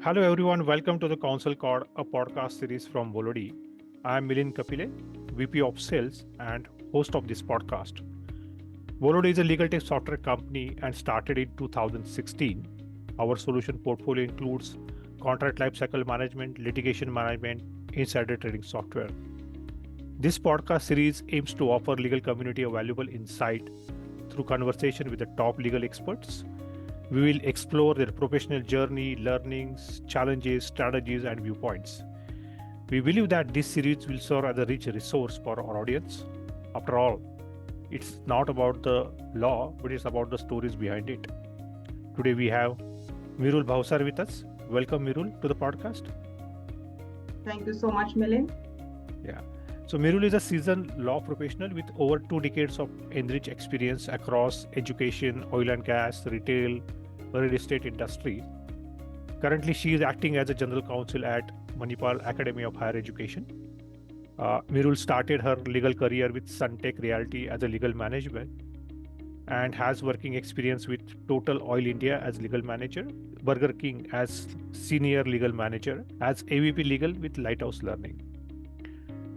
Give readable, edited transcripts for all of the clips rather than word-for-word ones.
Hello everyone, welcome to the Counsel Call, a podcast series from Volody. I am Milin Kapile, VP of Sales and host of this podcast. Volody is a legal tech software company and started in 2016. Our solution portfolio includes contract lifecycle management, litigation management, insider trading software. This podcast series aims to offer legal community a valuable insight through conversation with the top legal experts. We will explore their professional journey, learnings, challenges, strategies, and viewpoints. We believe that this series will serve as a rich resource for our audience. After all, it's not about the law, but it's about the stories behind it. Today we have Mirul Bhavsar with us. Welcome, Mirul, to the podcast. Thank you so much, Milin. Yeah. So Mirul is a seasoned law professional with over 2 decades of enriched experience across education, oil and gas, retail, real estate industry. Currently, she is acting as a general counsel at Manipal Academy of Higher Education. Mirul started her legal career with Sunteck Realty as a legal management and has working experience with Total Oil India as legal manager, Burger King as senior legal manager, as AVP legal with Lighthouse Learning.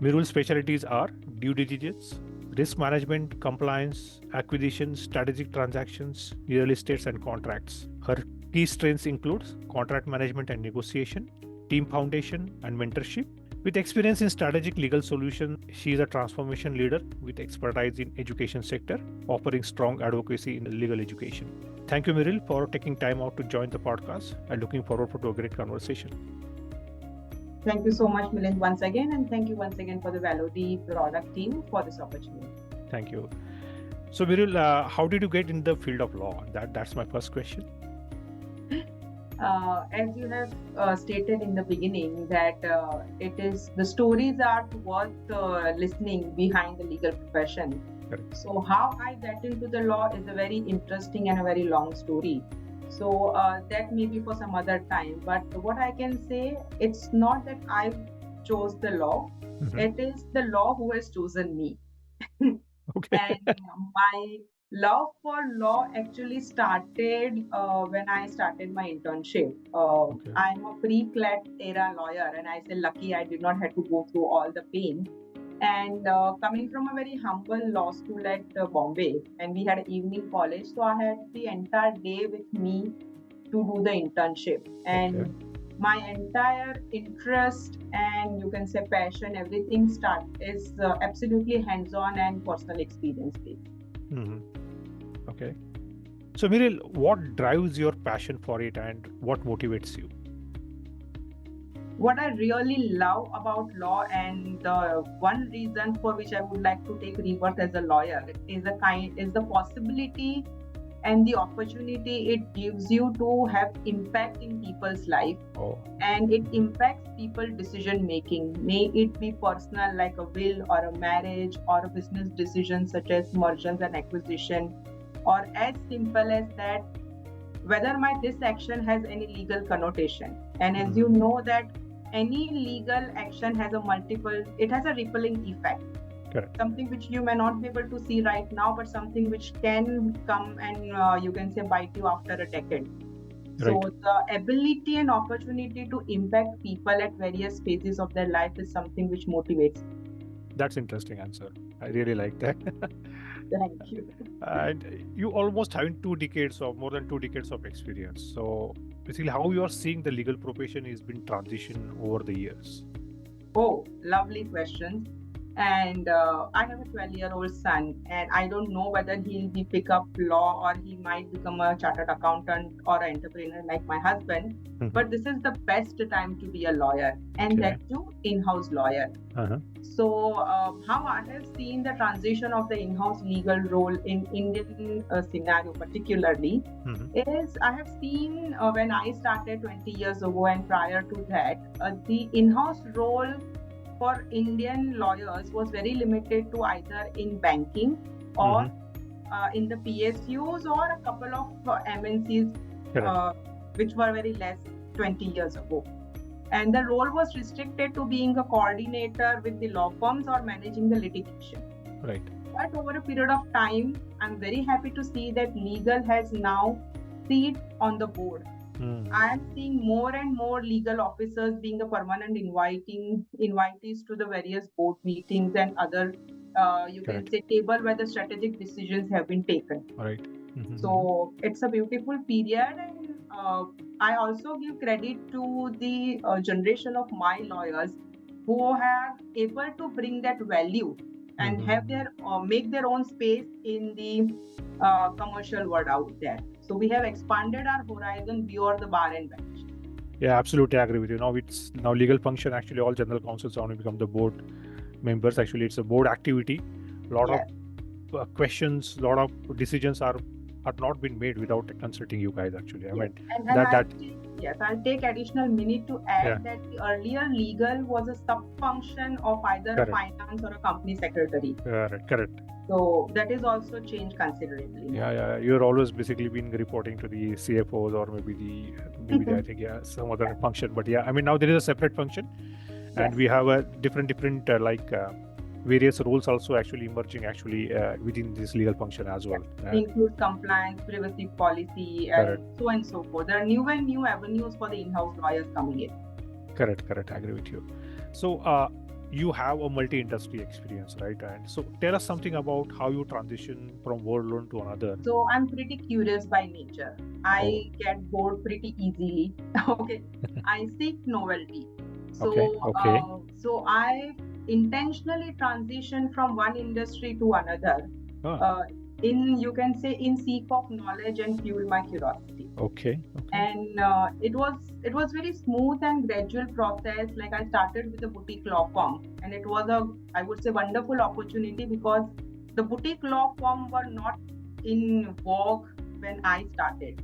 Mirul's specialties are due diligence, risk management, compliance, acquisition, strategic transactions, real estates, and contracts. Her key strengths include contract management and negotiation, team foundation, and mentorship. With experience in strategic legal solutions, she is a transformation leader with expertise in education sector, offering strong advocacy in legal education. Thank you, Mirul, for taking time out to join the podcast and looking forward to a great conversation. Thank you so much, Milind, once again, and thank you once again for the Volody product team for this opportunity. Thank you. So, Mirul, how did you get in the field of law? That's my first question. As you have stated in the beginning, that it is the stories are worth listening behind the legal profession. Correct. So, how I got into the law is a very interesting and a very long story. So that may be for some other time. But what I can say, it's not that I chose the law. Mm-hmm. It is the law who has chosen me. Okay. And my love for law actually started when I started my internship. Okay. I'm a pre-CLAT era lawyer, and I say lucky I did not have to go through all the pain. And coming from a very humble law school at Bombay, and we had an evening college, so I had the entire day with me to do the internship. And my entire interest and you can say passion, everything is absolutely hands-on and personal experience based. Mm-hmm. Okay. So, Mirul, what drives your passion for it and what motivates you? What I really love about law, and the one reason for which I would like to take rebirth as a lawyer is the possibility and the opportunity it gives you to have impact in people's life. And it impacts people's decision making. May it be personal like a will or a marriage or a business decision such as mergers and acquisition, or as simple as that whether this action has any legal connotation. And as you know that any legal action has a rippling effect. Correct. Something which you may not be able to see right now, but something which can come and you can say bite you after a decade. Right. So the ability and opportunity to impact people at various phases of their life is something which motivates. That's interesting answer. I really like that. Thank you. And you almost having more than 2 decades of experience. So basically, how you are seeing the legal profession has been transitioned over the years? Oh, lovely questions. And I have a 12-year-old son, and I don't know whether he'll pick up law or he might become a chartered accountant or an entrepreneur like my husband. Mm-hmm. But this is the best time to be a lawyer, and that too in-house lawyer. Uh-huh. So how I have seen the transition of the in-house legal role in Indian scenario particularly is I have seen when I started 20 years ago and prior to that, the in-house role for Indian lawyers was very limited to either in banking or in the PSUs or a couple of MNCs which were very less 20 years ago. And the role was restricted to being a coordinator with the law firms or managing the litigation. Right. But over a period of time, I'm very happy to see that legal has now seat on the board. I am seeing more and more legal officers being the permanent invitees to the various board meetings and other, you can Correct. say, table where the strategic decisions have been taken. Right. So it's a beautiful period, and I also give credit to the generation of my lawyers who are able to bring that value and have their make their own space in the commercial world out there. So we have expanded our horizon beyond the bar and bench. Yeah, absolutely agree with you. Now legal function. Actually, all general counsels want to become the board members. Actually, it's a board activity. A lot Yes. of questions, a lot of decisions are not been made without consulting you guys. Actually, I Yes. mean And I'll take additional minute to add Yeah. that the earlier legal was a sub-function of either a Correct. finance or a company secretary. Correct. So that is also changed considerably. Yeah. You're always basically been reporting to the CFOs or maybe the I think some other function. But yeah, I mean now there is a separate function, and Yes. we have a different various roles also actually emerging within this legal function as well. Include compliance, privacy policy, and so and so forth. There are new avenues for the in-house lawyers coming in. Correct. I agree with you. So you have a multi-industry experience, right? And so tell us something about how you transition from one loan to another. So I'm pretty curious by nature. I get bored pretty easily. Okay. I seek novelty. So, Okay. So I intentionally transition from one industry to another. You can say in seek of knowledge and fuel my curiosity. Okay. And it was very smooth and gradual process. Like I started with a boutique law firm, and it was I would say wonderful opportunity because the boutique law firm were not in vogue when I started.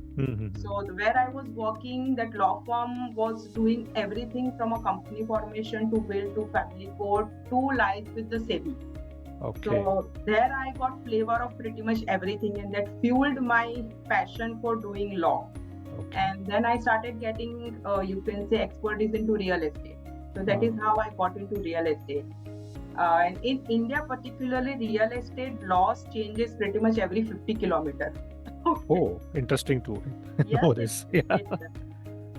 So where I was working, that law firm was doing everything from a company formation to will to family court to life with the SEBI. Okay. So there I got flavor of pretty much everything, and that fueled my passion for doing law. Okay. And then I started getting, you can say, expertise into real estate. So that is how I got into real estate. And in India, particularly, real estate laws changes pretty much every 50 kilometers. Oh, interesting to know this. Yeah.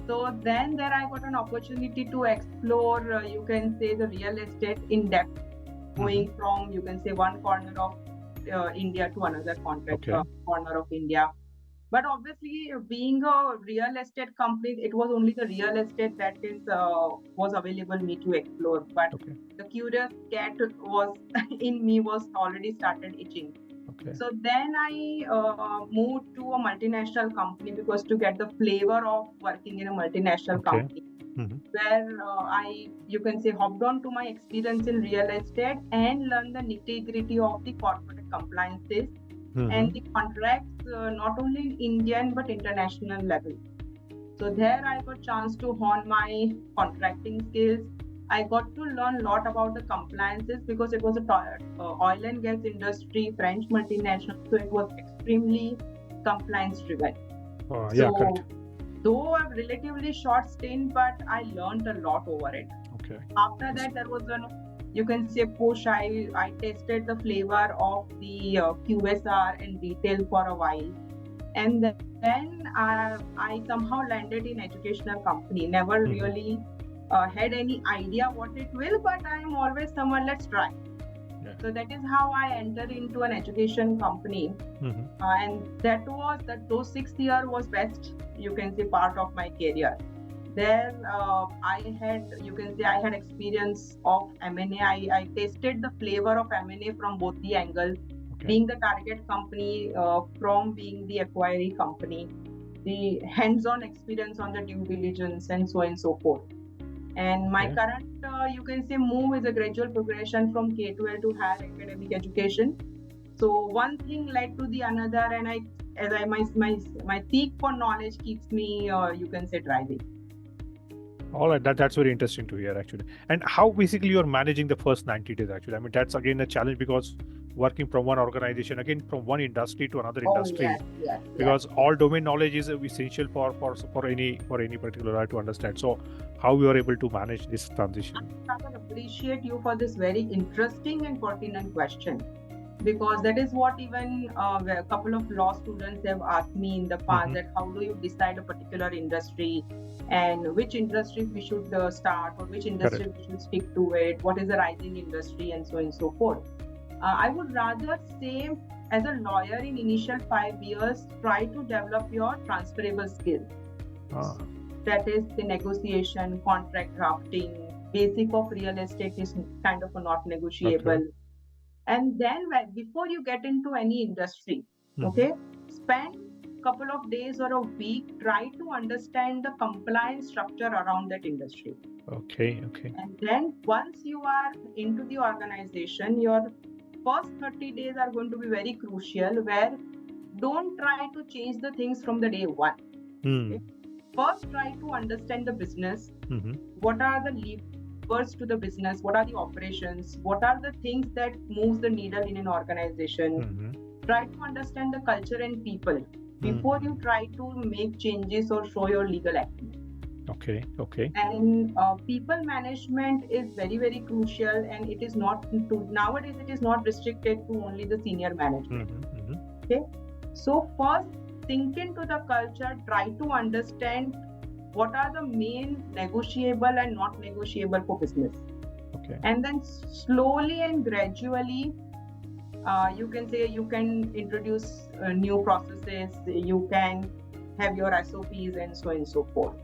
So then there I got an opportunity to explore, you can say, the real estate in depth, going from, you can say, one corner of India to another corner of India. But obviously, being a real estate company, it was only the real estate that was available me to explore. But the curious cat was in me was already started itching. So then I moved to a multinational company because to get the flavor of working in a multinational company, where you can say, hopped on to my experience in real estate and learn the nitty-gritty of the corporate compliances and the contracts, not only in Indian but international level. So there I got chance to hone my contracting skills. I got to learn a lot about the compliances because it was a oil and gas industry, French multinational, so it was extremely compliance driven. Correct. Though a relatively short stint, but I learned a lot over it. After that, there was you can say push. I tested the flavor of the QSR and retail for a while, and then I somehow landed in educational company. Never really had any idea what it will, but I am always someone, let's try. So that is how I entered into an education company, and those 6 years was best, you can say, part of my career. There I had experience of M&A. I tasted the flavor of M&A from both the angles, being the target company, from being the acquiring company, the hands-on experience on the due diligence and so on and so forth. And my current, you can say, move is a gradual progression from K-12 to higher academic education. So one thing led to the another, and my seek for knowledge keeps me, you can say, driving. All right, that's very interesting to hear actually. And how basically you're managing the first 90 days actually? I mean, that's again a challenge because working from one organization, again from one industry to another industry, because all domain knowledge is essential for any particular to understand. So how you are able to manage this transition? I appreciate you for this very interesting and pertinent question. because that is what even a couple of law students have asked me in the past, that how do you decide a particular industry and which industry we should start, or which industry we should stick to it, what is the rising industry, and so on and so forth. I would rather say, as a lawyer in initial 5 years, try to develop your transferable skills. That is the negotiation, contract drafting, basic of real estate is kind of a not negotiable. And then before you get into any industry, okay, spend a couple of days or a week, try to understand the compliance structure around that industry. Okay. And then once you are into the organization, your first 30 days are going to be very crucial, where don't try to change the things from the day one. Okay? First, try to understand the business. What are the levers to the business? What are the operations? What are the things that moves the needle in an organization? Try to understand the culture and people before you try to make changes or show your legal acumen. Okay. And people management is very, very crucial, and it is not nowadays it is not restricted to only the senior management. Okay, so first sink into the culture, try to understand what are the main negotiable and not negotiable for business. And then slowly and gradually, you can say you can introduce new processes, you can have your SOPs and so on and so forth.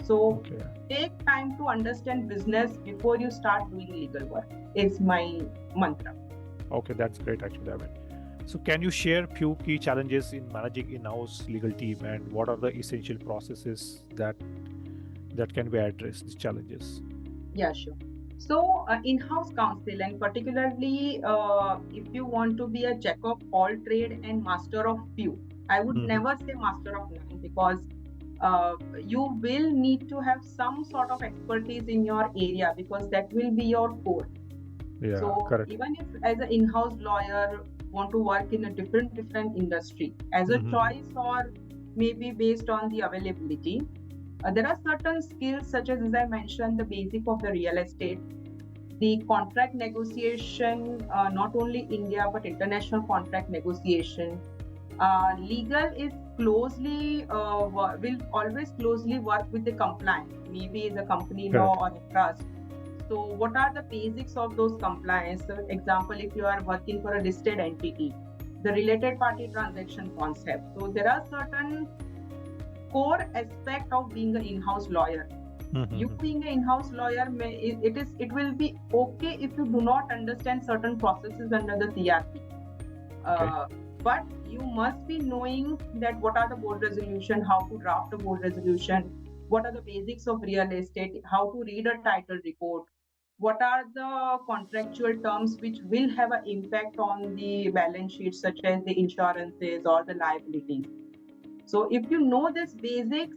So take time to understand business before you start doing legal work. It's my mantra. Okay, that's great actually, David. So can you share few key challenges in managing in-house legal team, and what are the essential processes that can be addressed, these challenges? Yeah, sure. So in-house counsel, and particularly if you want to be a jack of all trade and master of few, I would never say master of none, because you will need to have some sort of expertise in your area, because that will be your core. Yeah, so correct. Even if as an in-house lawyer want to work in a different industry as a choice, or maybe based on the availability, there are certain skills such as I mentioned, the basic of the real estate, the contract negotiation, not only India but international contract negotiation. Legal is closely will always closely work with the compliance, maybe the company law or a trust. So what are the basics of those compliance? So example, if you are working for a listed entity, the related party transaction concept. So there are certain core aspect of being an in-house lawyer. You being an in-house lawyer, it will be okay if you do not understand certain processes under the CRP. But you must be knowing that what are the board resolution, how to draft a board resolution, what are the basics of real estate, how to read a title report, what are the contractual terms which will have an impact on the balance sheet, such as the insurances or the liabilities. So if you know this basics,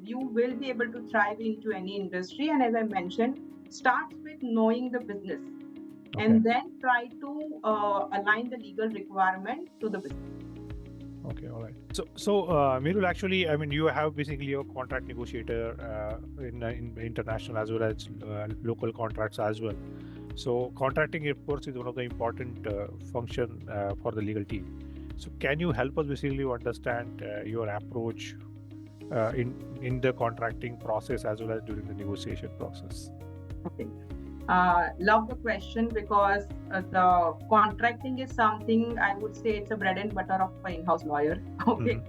you will be able to thrive into any industry. And as I mentioned, start with knowing the business, and then try to align the legal requirement to the business. Okay, all right. So Mirul, actually, I mean, you have basically a contract negotiator in international as well as local contracts as well. So contracting, of course, is one of the important function for the legal team. So can you help us basically understand your approach in the contracting process as well as during the negotiation process? Okay. Love the question, because the contracting is something I would say it's a bread and butter of an in-house lawyer. Okay.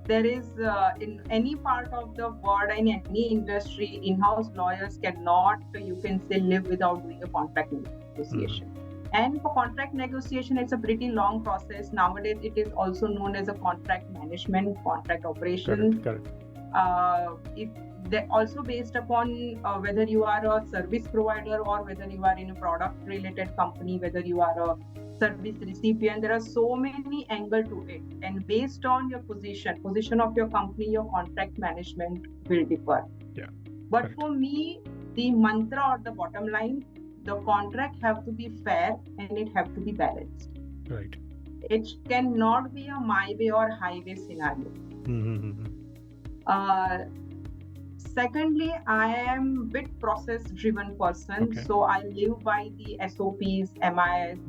There is in any part of the world, in any industry, in-house lawyers cannot, you can say, live without doing a contract negotiation. And for contract negotiation, it's a pretty long process. Nowadays, it is also known as a contract management, contract operation. Correct. If they're also based upon whether you are a service provider or whether you are in a product related company, whether you are a service recipient, there are so many angles to it. And based on your position of your company, your contract management will differ. Yeah. But correct. For me, the mantra or the bottom line, the contract have to be fair and it have to be balanced. Right. It cannot be a my way or highway scenario. Secondly, I am a bit process-driven person, Okay. so I live by the SOPs, MIS,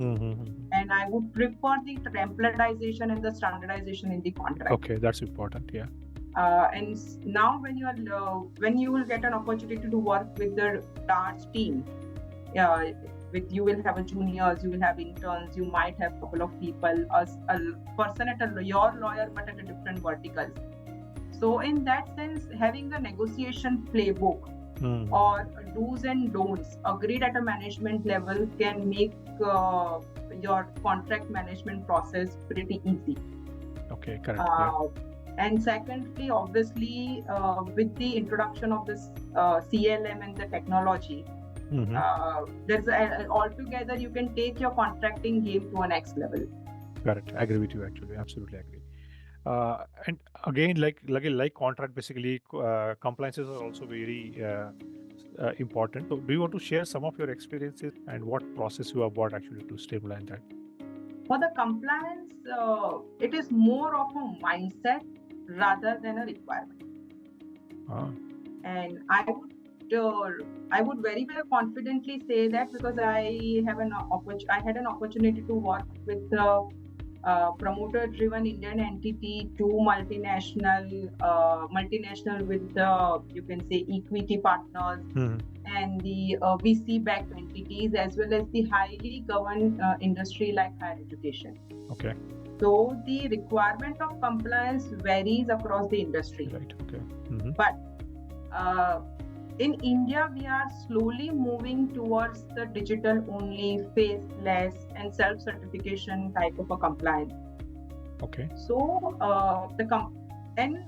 and I would prefer the templatization and the standardization in the contract. Okay, that's important. Yeah. And now, when you will get an opportunity to work with the large team, you will have a juniors, you will have interns, you might have a couple of people, a person at your lawyer, but at a different verticals. So in that sense, having a negotiation playbook or do's and don'ts agreed at a management level can make your contract management process pretty easy. Okay, correct. And secondly, obviously, with the introduction of this CLM and the technology, there's altogether you can take your contracting game to a next level. Correct. I agree with you. Actually, absolutely agree. And again, like contract, basically, compliances are also very important. So, do you want to share some of your experiences and what process you have bought actually to streamline that? For the compliance, it is more of a mindset rather than a requirement. And I would very well confidently say that because I had an opportunity to work with the promoter-driven Indian entity to multinational with you can say equity partners and the VC-backed entities as well as the highly governed industry like higher education. Okay. So the requirement of compliance varies across the industry. Right. Okay. But in India, we are slowly moving towards the digital-only, faceless, and self-certification type of a compliance. Okay. So and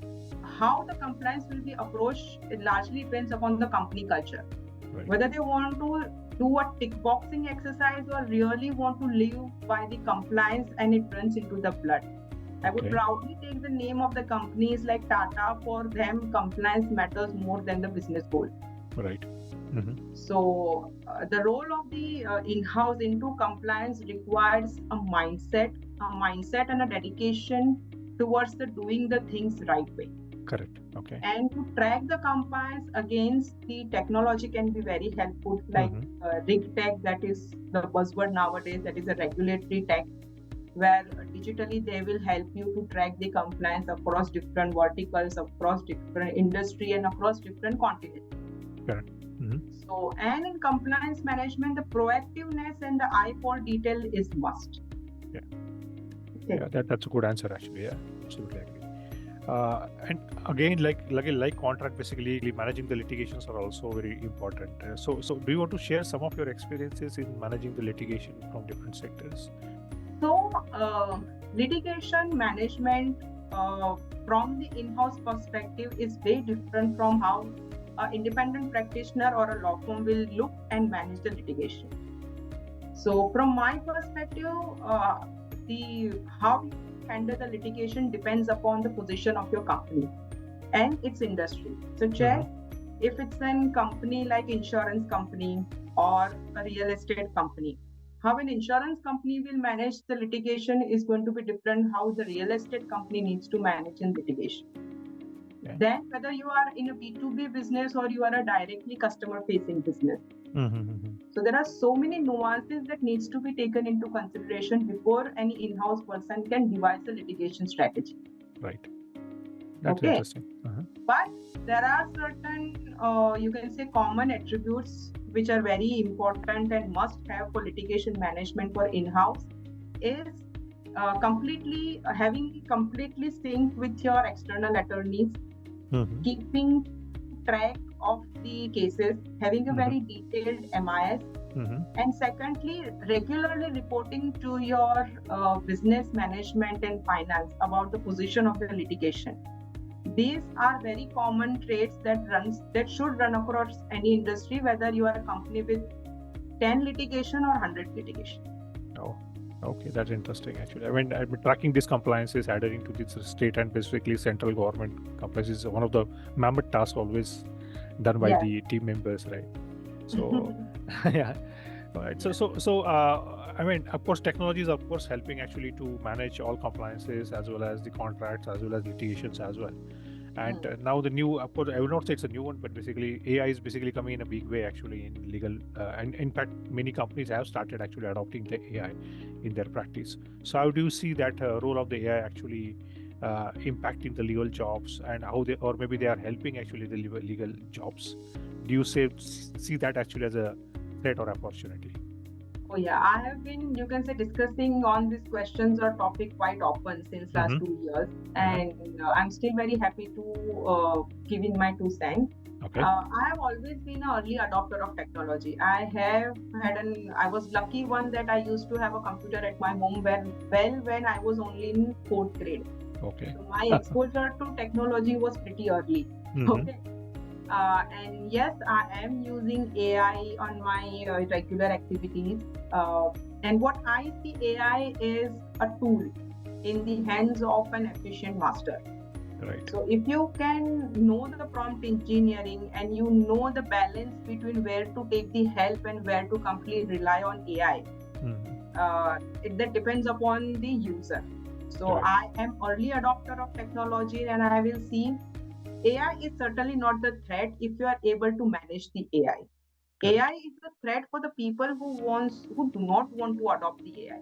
how the compliance will be approached, it largely depends upon the company culture. Right. Whether they want to do a tick boxing exercise or really want to live by the compliance and it runs into the blood. I would proudly take the name of the companies like Tata. For them, compliance matters more than the business goal. Right. So the role of the in-house into compliance requires a mindset and a dedication towards the doing the things right way. Correct. Okay. And to track the compliance against the technology can be very helpful, like rig tech, that is the buzzword nowadays, that is a regulatory tech, where digitally they will help you to track the compliance across different verticals, across different industry and across different continents. Correct. So, and in compliance management, the proactiveness and the eye for detail is must. Yeah. Okay. Yeah, that's a good answer actually. Yeah, absolutely agree. And again, like contract, basically managing the litigations are also very important. So do you want to share some of your experiences in managing the litigation from different sectors? So litigation management from the in-house perspective is very different from how an independent practitioner or a law firm will look and manage the litigation. So from my perspective, how you handle the litigation depends upon the position of your company and its industry. So check if it's a company like insurance company or a real estate company. How an insurance company will manage the litigation is going to be different how the real estate company needs to manage in litigation. Okay. Then whether you are in a B2B business or you are a directly customer-facing business. So there are so many nuances that needs to be taken into consideration before any in-house person can devise a litigation strategy. Right. That's interesting. But there are certain, you can say, common attributes which are very important and must have for litigation management for in-house is having completely synced with your external attorneys, keeping track of the cases, having a very detailed MIS, and secondly, regularly reporting to your business management and finance about the position of the litigation. These are very common traits that should run across any industry, whether you are a company with 10 litigation or 100 litigation. Oh, okay, that's interesting actually. I mean, I've been tracking these compliances, adhering to this state and specifically central government compliance is one of the mammoth tasks always done by the team members, right? So, yeah. Right. So, I mean, of course, technology is of course helping actually to manage all compliances as well as the contracts as well as litigations as well. And now the new, of course, I will not say it's a new one, but basically AI is basically coming in a big way actually in legal, and in fact, many companies have started actually adopting the AI in their practice. So how do you see that role of the AI actually impacting the legal jobs, and how they, or maybe they are helping actually the legal jobs? Do you see that actually as a threat or opportunity? Oh yeah, I have been, you can say, discussing on these questions or topic quite often since last 2 years, and I'm still very happy to give in my 2 cents. Okay. I have always been an early adopter of technology. I was lucky one that I used to have a computer at my home when I was only in 4th grade. Okay. So my exposure to technology was pretty early. Okay. And yes, I am using AI on my regular activities. And what I see AI is a tool in the hands of an efficient master. Right. So if you can know the prompt engineering and you know the balance between where to take the help and where to completely rely on AI, that depends upon the user. So Right. I am early adopter of technology, and I will see AI is certainly not the threat if you are able to manage the AI. Correct. AI is the threat for the people who do not want to adopt the AI.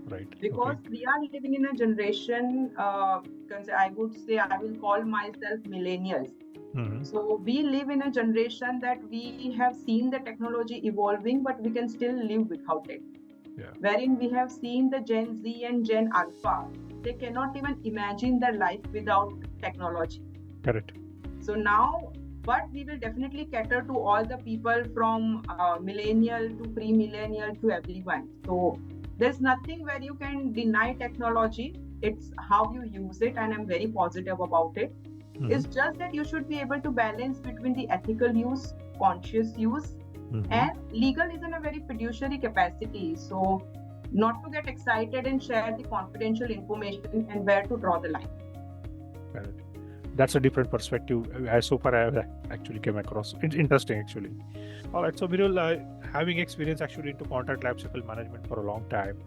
Right. Because we are living in a generation, I would say I will call myself millennials. So we live in a generation that we have seen the technology evolving, but we can still live without it. Yeah. Wherein we have seen the Gen Z and Gen Alpha, they cannot even imagine their life without technology. Correct. So now, but we will definitely cater to all the people from millennial to pre-millennial to everyone. So there's nothing where you can deny technology. It's how you use it, and I'm very positive about it. It's just that you should be able to balance between the ethical use, conscious use, and legal is in a very fiduciary capacity. So not to get excited and share the confidential information, and where to draw the line. Correct. That's a different perspective. So far, I have actually came across. It's interesting, actually. All right. So, Mirul, having experience actually into contract lifecycle management for a long time,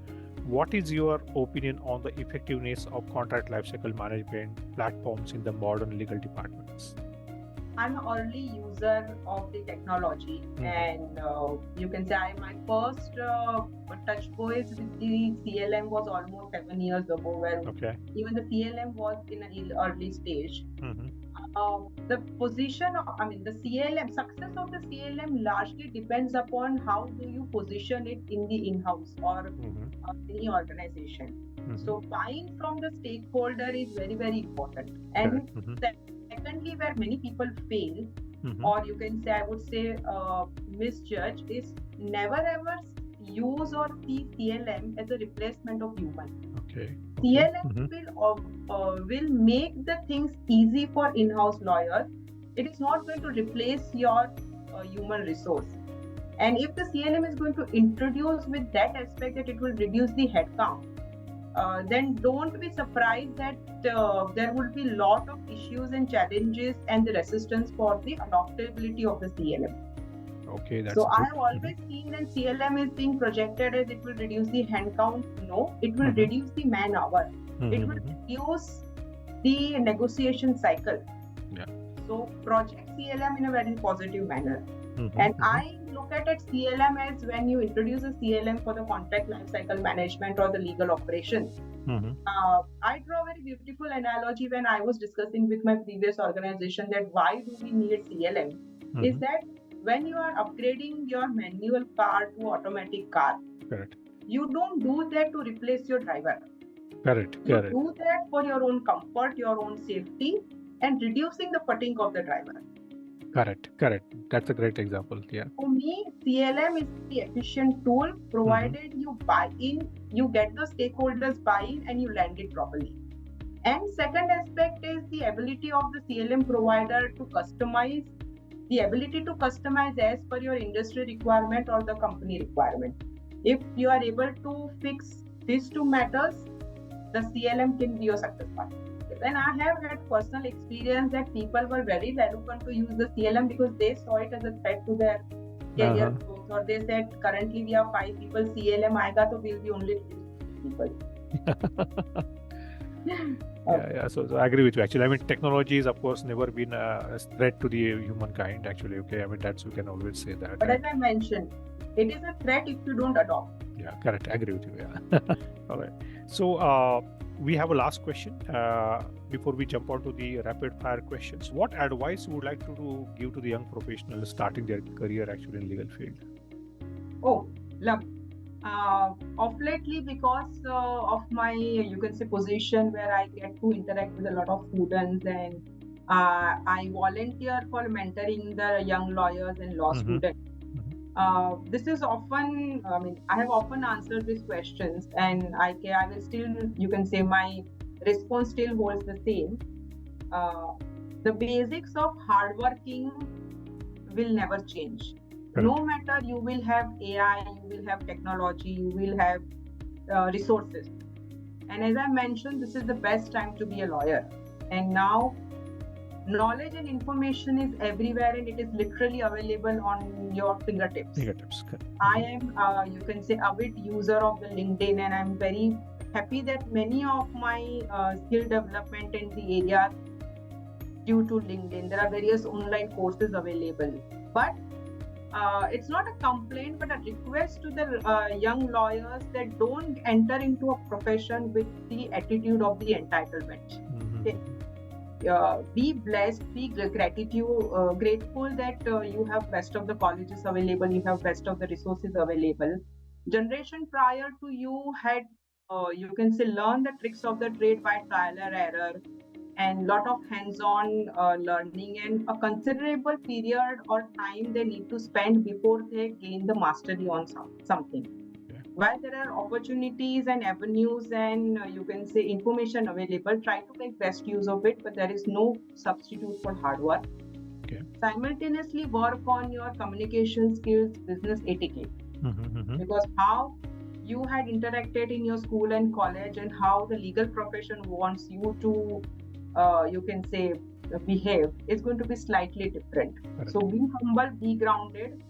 what is your opinion on the effectiveness of contract lifecycle management platforms in the modern legal departments? I'm an early user of the technology, and you can say my first touch points with the CLM was almost 7 years ago, where even the CLM was in an early stage. The position of, the CLM, success of the CLM largely depends upon how do you position it in the in-house or any organization. So buying from the stakeholder is very, very important. And secondly, where many people fail, or you can say, I would say, misjudge, is never ever use or see CLM as a replacement of human. CLM will make the things easy for in-house lawyers. It is not going to replace your human resource. And if the CLM is going to introduce with that aspect that it will reduce the headcount, then don't be surprised that there would be a lot of issues and challenges and the resistance for the adoptability of the CLM. So I have always seen that CLM is being projected as it will reduce the hand count. No, it will reduce the man hour. It will reduce the negotiation cycle. So project CLM in a very positive manner. And I look at it CLM as when you introduce a CLM for the contract lifecycle management or the legal operations. I draw a very beautiful analogy when I was discussing with my previous organization that why do we need CLM? Is that when you are upgrading your manual car to automatic car, you don't do that to replace your driver. You do that for your own comfort, your own safety, and reducing the fatigue of the driver. Correct. That's a great example. Yeah. For me, CLM is the efficient tool provided you buy in, you get the stakeholders buy-in, and you land it properly. And second aspect is the ability of the CLM provider to customize, the ability to customize as per your industry requirement or the company requirement. If you are able to fix these two matters, the CLM can be your success factor. And I have had personal experience that people were very reluctant to use the CLM because they saw it as a threat to their career growth, or they said currently we have 5 people, CLM aega, so we'll be only 2 people. So I agree with you. Actually, I mean, technology is, of course, never been a threat to the humankind. Actually, okay. I mean, that's we can always say that. But as I mentioned, it is a threat if you don't adopt. Yeah, correct. I agree with you. Yeah. All right. So we have a last question before we jump on to the rapid fire questions. What advice you would like to give to the young professionals starting their career actually in legal field? Oh, love. Of lately, because of my, you can say, position where I get to interact with a lot of students, and I volunteer for mentoring the young lawyers and law students. This is often, I mean, I have often answered these questions, and I will still, you can say, my response still holds the same. The basics of hardworking will never change. No matter you will have AI, you will have technology, you will have resources. And as I mentioned, this is the best time to be a lawyer. And now, knowledge and information is everywhere, and it is literally available on your fingertips. I am, you can say, avid user of the LinkedIn, and I'm very happy that many of my skill development in the area due to LinkedIn. There are various online courses available. But it's not a complaint, but a request to the young lawyers that don't enter into a profession with the attitude of the entitlement. Okay? Be blessed, be grateful that you have best of the colleges available, you have best of the resources available. Generation prior to you had, you can say, learn the tricks of the trade by trial and error, and lot of hands-on learning, and a considerable period or time they need to spend before they gain the mastery on something. While there are opportunities and avenues and you can say information available, try to make best use of it, but there is no substitute for hard work. Simultaneously work on your communication skills, business etiquette, because how you had interacted in your school and college and how the legal profession wants you to you can say behave is going to be slightly different. So be humble, be grounded,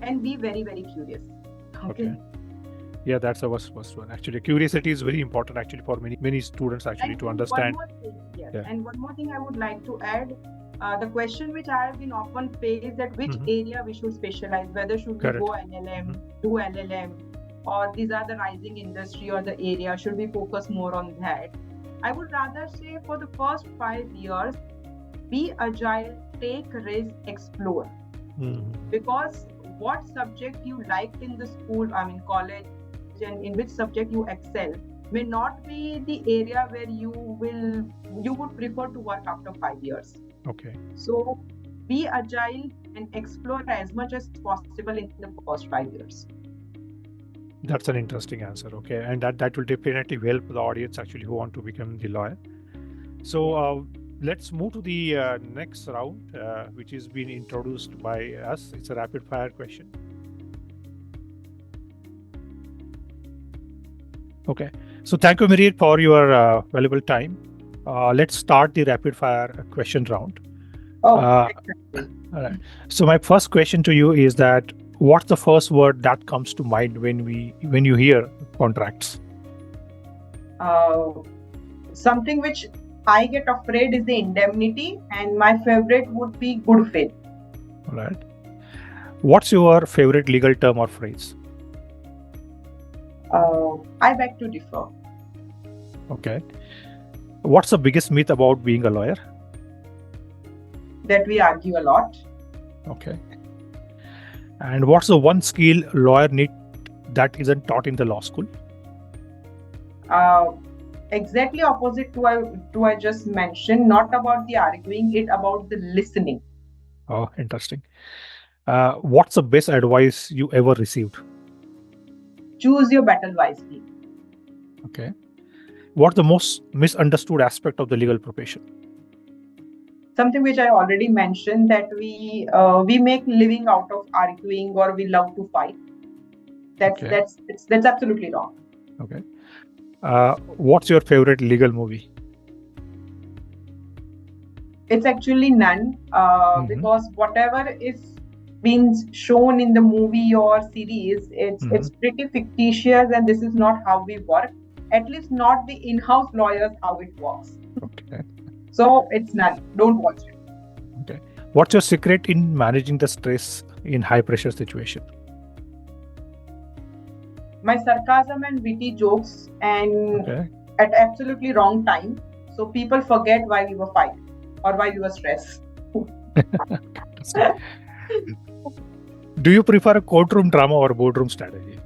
and be very, very curious. Okay. Yeah, that's our first one. Actually, curiosity is very important actually for many students actually to understand. And one more thing I would like to add, the question which I have been often faced, that which area we should specialize, whether should we go LLM, do LLM, or these are the rising industry or the area, should we focus more on that? I would rather say for the first 5 years, be agile, take risk, explore. Because what subject you liked in the school, I mean college, and in which subject you excel may not be the area where you would prefer to work after 5 years. Okay. So be agile and explore as much as possible in the first 5 years. That's an interesting answer. Okay, and that will definitely help the audience actually who want to become the lawyer. So let's move to the next round, which is being introduced by us. It's a rapid fire question. Okay, so thank you, Mirul, for your valuable time. Let's start the rapid fire question round. All right. So my first question to you is that what's the first word that comes to mind when you hear contracts? Something which I get afraid is the indemnity, and my favorite would be good faith. All right. What's your favorite legal term or phrase? I beg to differ. Okay. What's the biggest myth about being a lawyer? That we argue a lot. Okay. And what's the one skill lawyer need that isn't taught in the law school? Exactly opposite to I just mentioned. Not about the arguing, it about the listening. Oh, interesting. What's the best advice you ever received? Choose your battle wisely. Okay. What's the most misunderstood aspect of the legal profession? Something which I already mentioned, that we make living out of arguing, or we love to fight. That's absolutely wrong. Okay. What's your favorite legal movie? It's actually none, because whatever is being shown in the movie or series, it's pretty fictitious, and this is not how we work. at least not the in-house lawyers, how it works. Okay. So it's none. Don't watch it. Okay. What's your secret in managing the stress in high pressure situation? My sarcasm and witty jokes and Okay. at absolutely wrong time. So people forget why we were fighting or why we were stressed. Do you prefer a courtroom drama or boardroom strategy?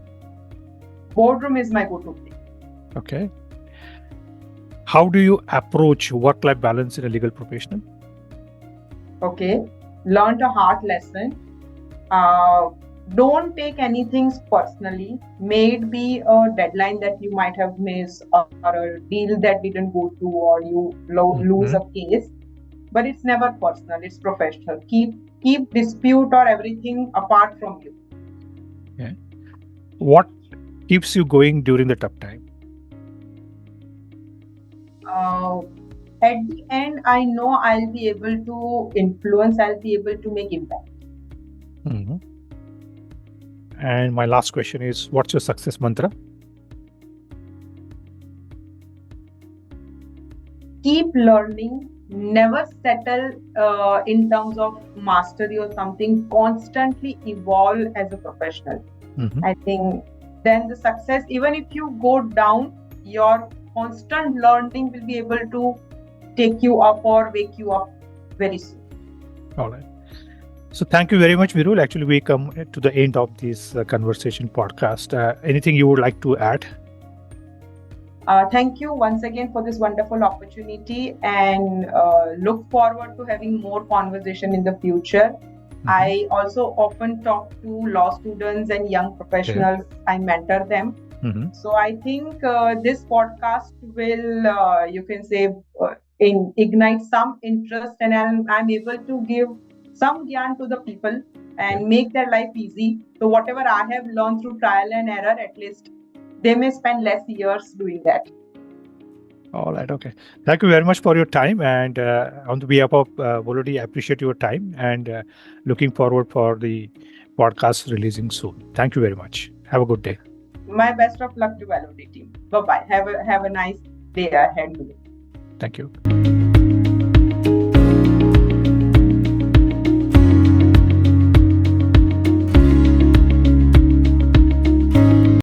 Boardroom is my go-to place. Okay. How do you approach work-life balance in a legal professional? Okay. Learned a hard lesson. Don't take anything personally. May it be a deadline that you might have missed or a deal that didn't go through or you lose a case. But it's never personal. It's professional. Keep dispute or everything apart from you. Okay. What keeps you going during the tough time? At the end, I know I'll be able to influence. I'll be able to make impact. Mm-hmm. And my last question is, what's your success mantra? Keep learning. Never settle in terms of mastery or something. Constantly evolve as a professional. Mm-hmm. I think then the success, even if you go down, your constant learning will be able to take you up or wake you up very soon. All right. So thank you very much, Mirul. Actually, we come to the end of this conversation podcast. Anything you would like to add? Thank you once again for this wonderful opportunity and look forward to having more conversation in the future. Mm-hmm. I also often talk to law students and young professionals. Okay. I mentor them. Mm-hmm. So I think this podcast will, you can say, ignite some interest, and I'm able to give some gyan to the people and make their life easy. So whatever I have learned through trial and error, at least they may spend less years doing that. All right. Okay. Thank you very much for your time. And on behalf of Volody, I appreciate your time and looking forward for the podcast releasing soon. Thank you very much. Have a good day. My best of luck to Volody team. Bye-bye. Have a nice day ahead. Thank you.